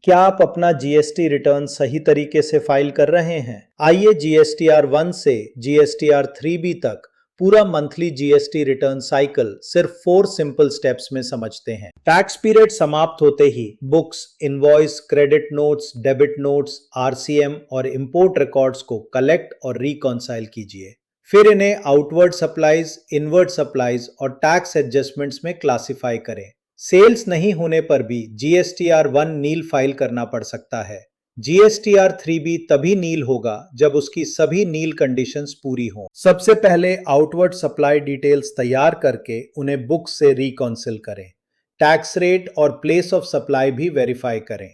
क्या आप अपना जीएसटी रिटर्न सही तरीके से फाइल कर रहे हैं? आइए जीएसटीआर 1 से जीएसटीआर 3B तक पूरा मंथली जीएसटी रिटर्न साइकिल सिर्फ 4 सिंपल स्टेप्स में समझते हैं। टैक्स पीरियड समाप्त होते ही books, invoice, credit notes, debit notes, RCM और इंपोर्ट रिकॉर्ड्स को कलेक्ट और रिकॉन्साइल कीजिए। फिर इन्हें आउटवर्ड सप्लाईज, इनवर्ड सप्लाईज और टैक्स एडजस्टमेंट्स में क्लासिफाई करें। सेल्स नहीं होने पर भी जीएसटीआर 1 नील फाइल करना पड़ सकता है। जीएसटीआर 3B तभी नील होगा जब उसकी सभी नील कंडीशंस पूरी हों। सबसे पहले आउटवर्ड सप्लाई डिटेल्स तैयार करके उन्हें बुक से रिकॉन्सिल करें। टैक्स रेट और प्लेस ऑफ सप्लाई भी वेरीफाई करें।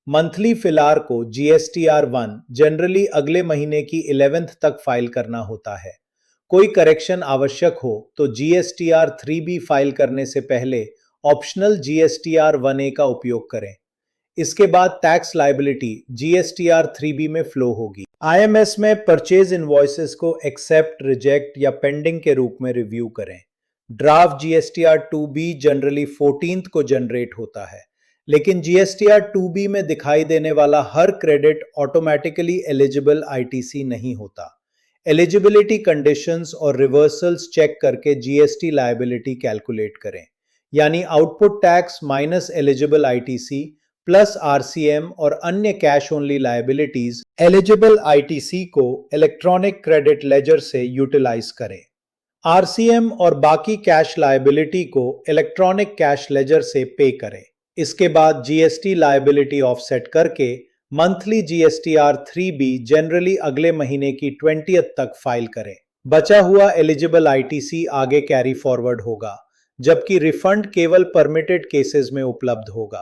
मंथली फिलार को जीएसटीआर 1 जनरली अगले महीने की 11th तक फाइल करना होता है। कोई करेक्शन आवश्यक हो तो जीएसटीआर 3B फाइल करने से पहले ऑप्शनल जीएसटीआर 1A का उपयोग करें। इसके बाद टैक्स लायबिलिटी जीएसटीआर 3B में फ्लो होगी। आईएमएस में परचेज इनवॉइसेस को एक्सेप्ट, रिजेक्ट या पेंडिंग के रूप में रिव्यू करें। Draft GSTR 2B generally 14th को जनरेट होता है, लेकिन जीएसटीआर 2B में दिखाई देने वाला हर क्रेडिट ऑटोमेटिकली एलिजिबल आईटीसी नहीं होता। एलिजिबिलिटी कंडीशंस और रिवर्सल्स चेक करके जीएसटी लायबिलिटी कैलकुलेट करें, यानी output tax minus eligible ITC plus RCM और अन्य cash only liabilities. Eligible ITC को इलेक्ट्रॉनिक क्रेडिट लेजर से यूटिलाइज करें। आरसीएम और बाकी कैश लायबिलिटी को इलेक्ट्रॉनिक कैश लेजर से पे करें। इसके बाद जीएसटी लायबिलिटी ऑफसेट करके मंथली जीएसटीआर 3B जनरली अगले महीने की 20th तक फाइल करें। बचा हुआ एलिजिबल आईटीसी आगे कैरी फॉरवर्ड होगा, जबकि रिफंड केवल परमिटेड केसेस में उपलब्ध होगा।